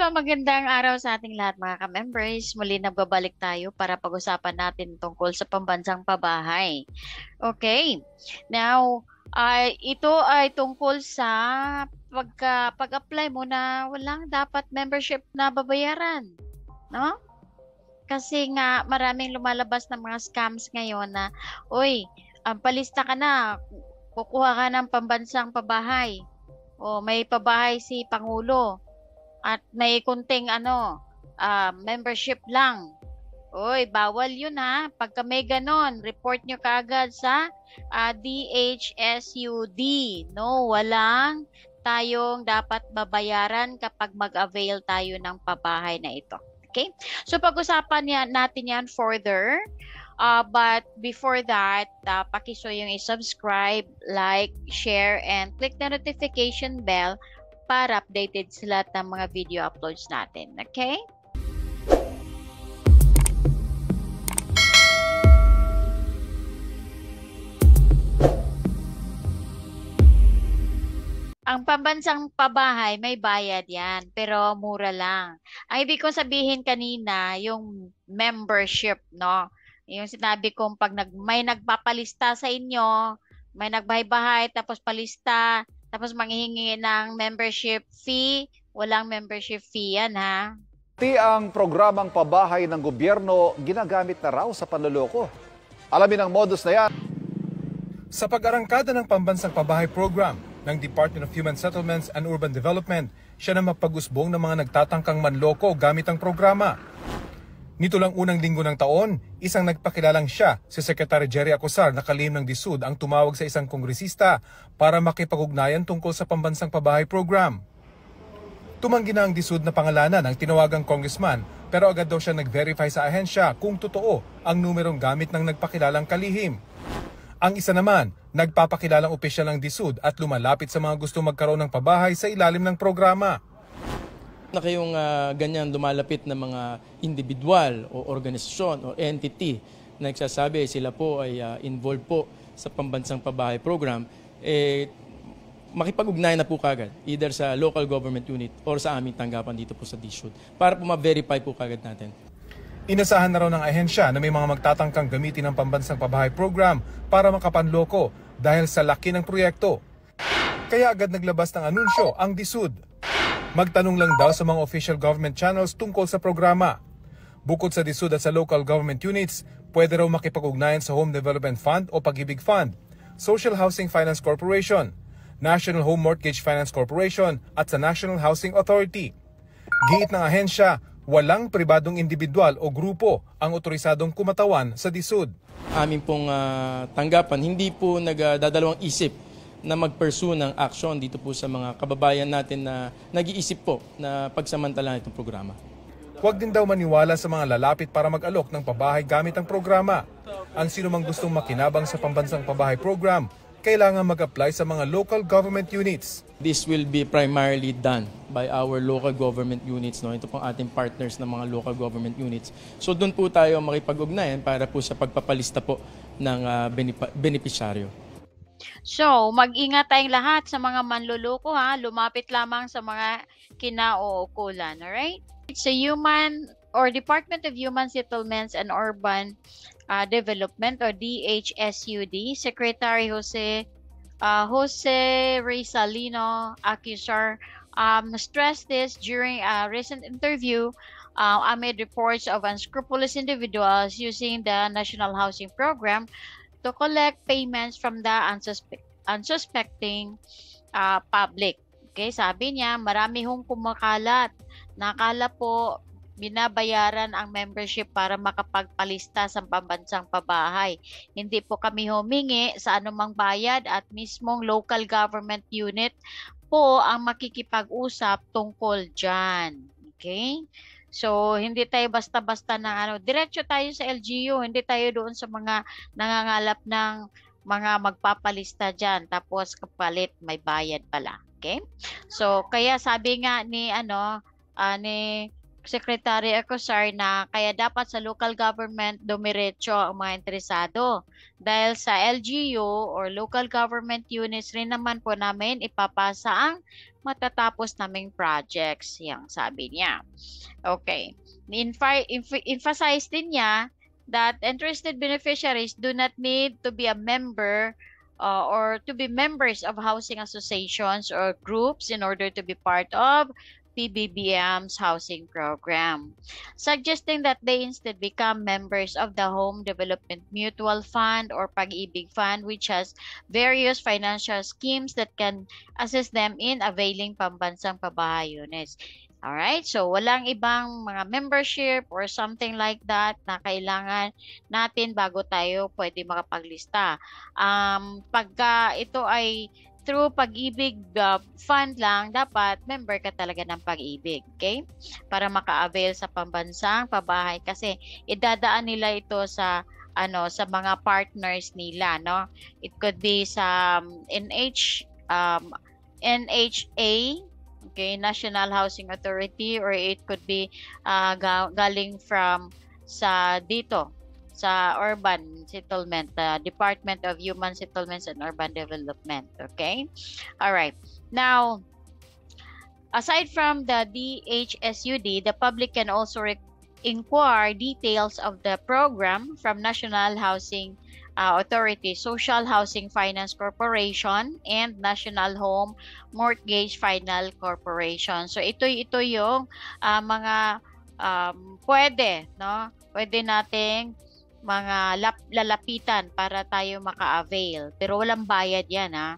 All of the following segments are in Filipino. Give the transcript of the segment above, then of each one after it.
Hello, magandang araw sa ating lahat mga ka-members. Muli nagbabalik tayo para pag-usapan natin tungkol sa pambansang pabahay. Okay. Now, ito ay tungkol sa pag-apply mo na walang dapat membership na babayaran, no? Kasi nga maraming lumalabas na mga scams ngayon na, uy, palista ka na, kukuha ka ng pambansang pabahay. O may pabahay si Pangulo at may kunting membership lang. Oy, bawal yun ha. Pagka may ganon, report nyo kaagad sa DHSUD. No, walang tayong dapat babayaran kapag mag-avail tayo ng pabahay na ito. Okay? So pag-usapan natin yan further. But before that, pakisuyo yung i-subscribe, like, share, and click the notification bell para updated sa lahat ng mga video uploads natin. Okay? Ang pambansang pabahay, may bayad yan, pero mura lang. Ang ibig kong sabihin kanina, yung membership, no? Yung sinabi kong pag may nagpapalista sa inyo, may nagbahay-bahay, tapos palista, tapos manghihingi ng membership fee, walang membership fee yan, ha? Ang programang pabahay ng gobyerno ginagamit na raw sa panloloko. Alamin ang modus na yan. Sa pag-arangkada ng Pambansang Pabahay Program ng Department of Human Settlements and Urban Development, siya na mapag-usbong ng mga nagtatangkang manloko gamit ang programa. Nito lang unang linggo ng taon, isang nagpakilalang siya, si Secretary Jerry Acosar na kalihim ng DSUD ang tumawag sa isang kongresista para makipag-ugnayan tungkol sa Pambansang Pabahay Program. Tumanggi na ang DSUD na pangalanan ng tinawagang congressman pero agad daw siya nag-verify sa ahensya kung totoo ang numerong gamit ng nagpakilalang kalihim. Ang isa naman, nagpapakilalang opisyal ng DSUD at lumalapit sa mga gustong magkaroon ng pabahay sa ilalim ng programa. Na kayong ganyan lumalapit na mga individual o organisasyon o entity na nagsasabi sila po ay involved po sa Pambansang Pabahay Program, makipag-ugnayan na po kagad either sa local government unit or sa aming tanggapan dito po sa DSUD para po ma-verify po kagad natin. Inasahan na raw ng ahensya na may mga magtatangkang gamitin ang Pambansang Pabahay Program para makapanloko dahil sa laki ng proyekto. Kaya agad naglabas ng anunsyo ang DSUD. Magtanong lang daw sa mga official government channels tungkol sa programa. Bukod sa DSUD at sa local government units, pwede raw makipag-ugnayan sa Home Development Fund o Pag-ibig Fund, Social Housing Finance Corporation, National Home Mortgage Finance Corporation at sa National Housing Authority. Giit ng ahensya, walang pribadong individual o grupo ang otorisadong kumatawan sa DSUD. Amin pong tanggapan, hindi po nagdadalawang isip na mag-pursue ng action dito po sa mga kababayan natin na nag-iisip po na pagsamantalahan itong programa. Huwag din daw maniwala sa mga lalapit para mag-alok ng pabahay gamit ang programa. Ang sinumang gustong makinabang sa Pambansang Pabahay Program, kailangan mag-apply sa mga local government units. This will be primarily done by our local government units. No? Ito pong ating partners ng mga local government units. So doon po tayo makipag-ugnayan para po sa pagpapalista po ng benepisyaryo. So, mag-ingat tayong lahat sa mga manluloko ha. Lumapit lamang sa mga kinauukulan, alright? Sa Department of Human Settlements and Urban Development or DHSUD, Secretary Jose Rizalino Acusar stressed this during a recent interview amid reports of unscrupulous individuals using the National Housing Program to collect payments from the unsuspecting public. Okay, sabi niya, marami hong kumakalat. Nakala po binabayaran ang membership para makapagpalista sa pambansang pabahay. Hindi po kami humingi sa anumang bayad at mismong local government unit po ang makikipag-usap tungkol dyan. Okay? So, hindi tayo basta-basta na diretso tayo sa LGU, hindi tayo doon sa mga nangangalap ng mga magpapalista dyan, tapos kapalit may bayad pala. Okay? So, kaya sabi nga ni Secretary Acosar na kaya dapat sa local government dumiretso ang mga interesado. Dahil sa LGU or local government units rin naman po namin ipapasa ang matatapos naming projects, yang sabi niya. Okay. Emphasize din niya that interested beneficiaries do not need to be a member or to be members of housing associations or groups in order to be part of PBBM's housing program, suggesting that they instead become members of the Home Development Mutual Fund or Pag-ibig Fund, which has various financial schemes that can assist them in availing pambansang pabahay units. Alright, so walang ibang mga membership or something like that na kailangan natin bago tayo pwede makapaglista. Pagka ito ay through Pag-ibig Fund lang, dapat member ka talaga ng Pag-ibig, okay? Para maka-avail sa pambansang pabahay kasi idadaan nila ito sa sa mga partners nila, no? It could be sa NHA, okay, National Housing Authority, or it could be galing from sa dito sa urban settlement, Department of Human Settlements and Urban Development. Okay, all right. Now, aside from the DHSUD, the public can also inquire details of the program from National Housing Authority, Social Housing Finance Corporation, and National Home Mortgage Finance Corporation. So ito yung mga pwede, no? Pwede nating mga lalapitan para tayo maka-avail. Pero walang bayad yan, ha?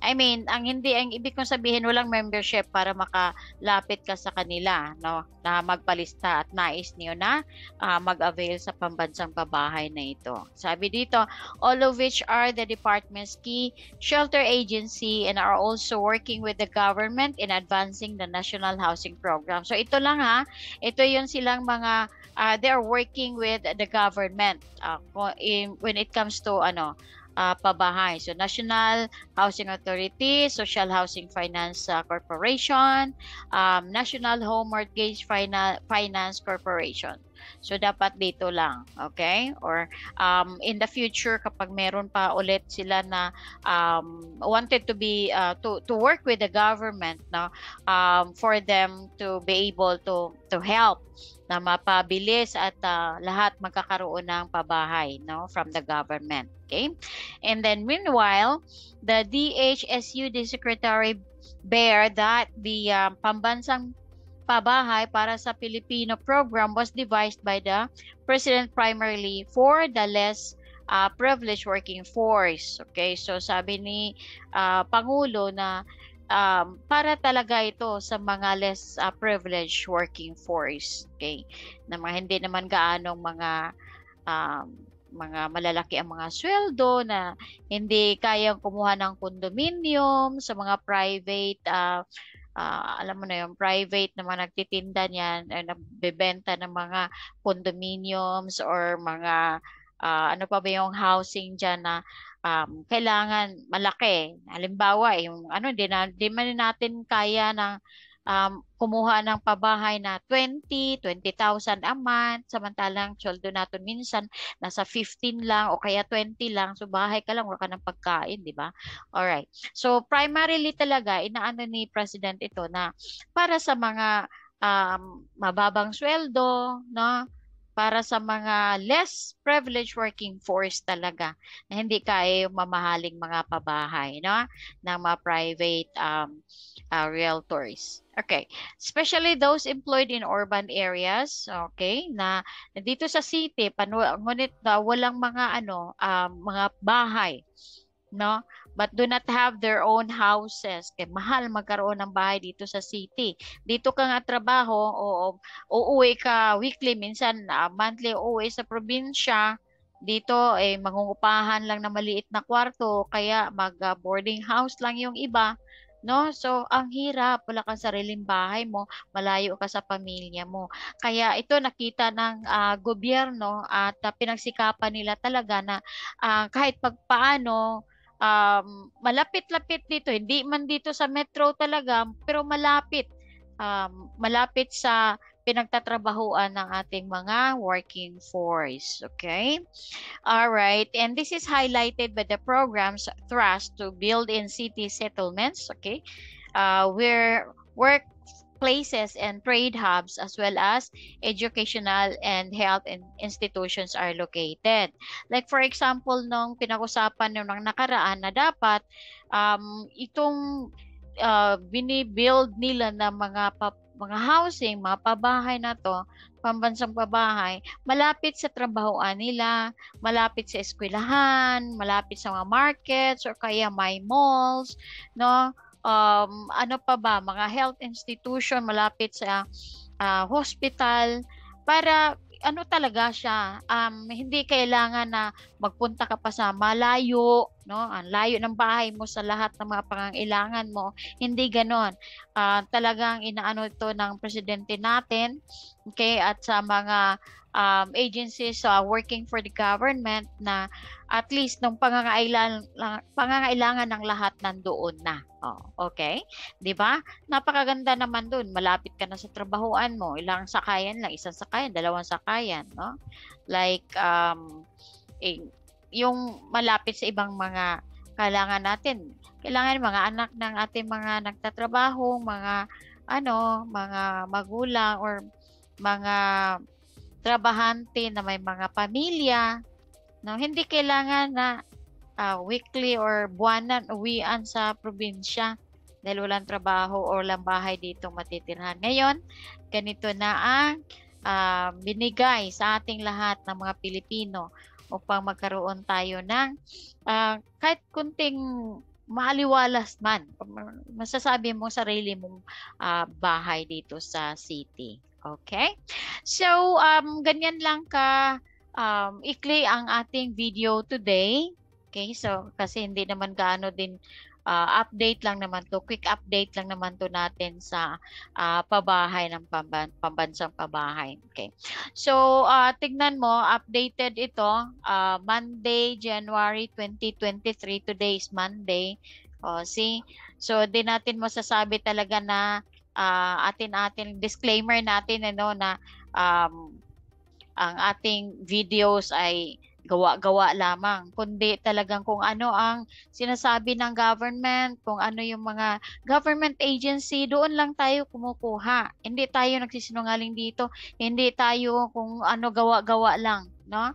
I mean, ang ibig kong sabihin, walang membership para makalapit ka sa kanila, no? Na magpalista at nais niyo na mag-avail sa pambansang pabahay na ito. Sabi dito, all of which are the department's key shelter agency and are also working with the government in advancing the national housing program. So ito lang, ha, ito yung silang mga they are working with the government when it comes to pabahay. So National Housing Authority, Social Housing Finance Corporation, National Home Mortgage Finance Corporation. So dapat dito lang, okay? Or in the future kapag meron pa ulit sila na wanted to be to work with the government, no, for them to be able to help na mapabilis at lahat magkakaroon ng pabahay, no, from the government. Okay? And then meanwhile, the DHSUD Secretary bear that the pambansang pabahay para sa Pilipino program was devised by the President primarily for the less privileged working force. Okay? So sabi ni Pangulo na para talaga ito sa mga less privileged working force, okay, na mga hindi naman gaanong mga malalaki ang mga sweldo, na hindi kayang kumuha ng condominium sa mga private alam mo na yung private na mga nagtitinda niyan, nagbebenta ng mga condominiums or mga ano pa ba yung housing dyan na kailangan malaki. Halimbawa, yung di man natin kaya ng kumuha ng pabahay na 20,000 a month, samantalang sweldo natin minsan nasa 15 lang o kaya 20 lang. So bahay ka lang, wala ka ng pagkain, di ba? Alright. So primarily talaga, inaano ni President ito na para sa mga mababang sweldo, no? Para sa mga less privileged working force talaga na hindi kaya yung mamahaling mga pabahay, no, ng mga private realtors. Okay, especially those employed in urban areas, okay, na dito sa city ngunit walang mga mga bahay, no, but do not have their own houses. Kaya mahal magkaroon ng bahay dito sa city. Dito ka nga trabaho, o uuwi ka weekly, minsan monthly uuwi sa probinsya. Dito mangungupahan lang na maliit na kwarto, kaya mag-boarding house lang yung iba. No? So, ang hirap, wala kang sariling bahay mo, malayo ka sa pamilya mo. Kaya ito nakita ng gobyerno at pinagsikapan nila talaga na kahit pagpaano, malapit-lapit dito, hindi man dito sa metro talaga, pero malapit. Malapit sa pinagtatrabahuan ng ating mga working force. Okay? All right. And this is highlighted by the program's thrust to build in city settlements, okay, where workplaces and trade hubs as well as educational and health institutions are located. Like for example, nung pinag-usapan nung nakaraan na dapat itong binibuild nila na mga housing, mga pabahay na to, pambansang pabahay, malapit sa trabahoan nila, malapit sa eskwelahan, malapit sa mga markets or kaya may malls, no? Ano pa ba, mga health institution, malapit sa hospital, para ano talaga siya, hindi kailangan na magpunta ka pa sa malayo, no? Ang layo ng bahay mo sa lahat ng mga pangangailangan mo. Hindi ganon. Talagang inaano ito ng presidente natin, okay, at sa mga agencies working for the government na at least nung pangangailangan ng lahat nandoon na. Okay? 'Di ba? Napakaganda naman doon. Malapit ka na sa trabahoan mo. Ilang sakayan lang, isang sakayan, dalawang sakayan, no? Like yung malapit sa ibang mga kailangan natin. Kailangan mga anak ng ating mga nagtatrabaho, mga mga magulang or mga trabahante na may mga pamilya, no? Hindi kailangan na weekly or buwanan uwian sa probinsya dahil walang trabaho o walang bahay dito matitirhan. Ngayon, ganito na ang binigay sa ating lahat ng mga Pilipino upang magkaroon tayo ng kahit kunting maaliwalas man, masasabi mo sarili mong bahay dito sa city. Okay? So, ganyan lang ikli ang ating video today. Okay? So, kasi hindi naman gaano din update lang naman to, quick update lang naman to natin sa pabahay ng pambansang pabahay. Okay. So, tignan mo, updated ito, Monday, January 2023. Today is Monday. See? So, di natin masasabi talaga na atin disclaimer natin na ang ating videos ay gawa-gawa lamang, kundi talagang kung ano ang sinasabi ng government, kung ano yung mga government agency, doon lang tayo kumukuha. Hindi tayo nagsisinungaling dito, hindi tayo kung ano gawa-gawa lang, no?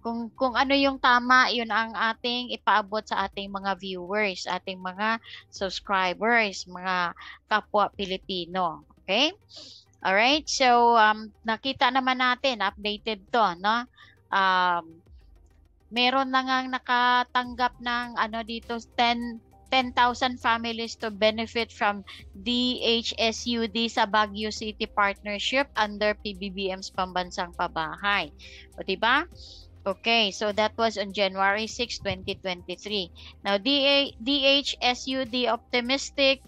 Kung ano yung tama, yun ang ating ipaabot sa ating mga viewers, ating mga subscribers, mga kapwa Pilipino. Okay? Alright, so nakita naman natin, updated to, no? Meron na ngang nakatanggap ng dito 10,000 families to benefit from DHSUD sa Baguio City Partnership under PBBM's Pambansang Pabahay. O diba? Okay, so that was on January 6, 2023. Now, DHSUD optimistic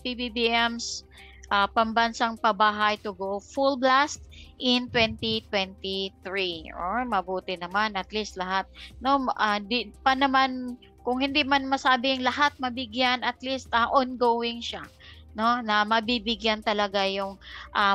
PBBM's Pambansang Pabahay to go full blast in 2023. Or mabuti naman, at least lahat. No, di pa naman, kung hindi man masabing lahat mabigyan, at least ongoing siya. No, na mabibigyan talaga yung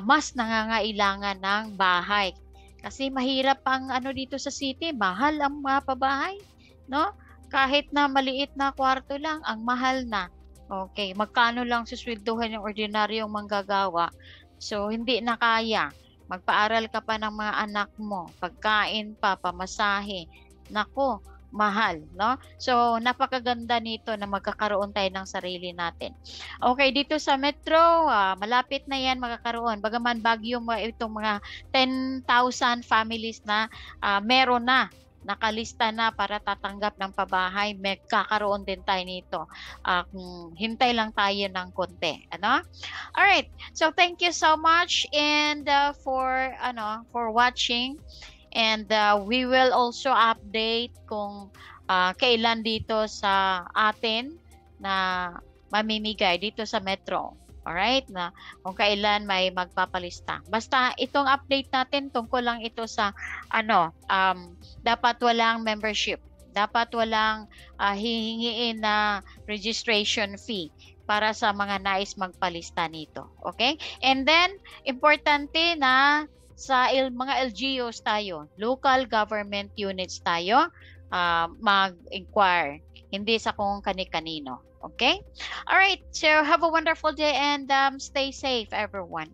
mas nangangailangan ng bahay. Kasi mahirap ang dito sa city, mahal ang mga pabahay. No? Kahit na maliit na kwarto lang, ang mahal na. Okay, magkano lang susweldohan yung ordinaryong manggagawa? So, hindi na kaya. Magpaaral ka pa ng mga anak mo, pagkain pa, pamasahe. Nako, mahal, no? So, napakaganda nito na magkakaroon tayo ng sarili natin. Okay, dito sa Metro, malapit na yan magkakaroon. Bagaman Baguio mo itong mga 10,000 families na meron na, nakalista na para tatanggap ng pabahay, magkakaroon din tayo nito. Hintay lang tayo ng konti, Alright, so thank you so much and for watching. And we will also update kung kailan dito sa atin na mamimigay dito sa Metro. Alright? Na kung kailan may magpapalista. Basta itong update natin tungkol lang ito sa dapat walang membership. Dapat walang hihingiin na registration fee. para sa mga nais magpalista nito. Okay? And then, importante na sa mga LGUs tayo, local government units tayo, mag-inquire. Hindi sa kung kani-kanino. Okay? Alright, so have a wonderful day and stay safe, everyone.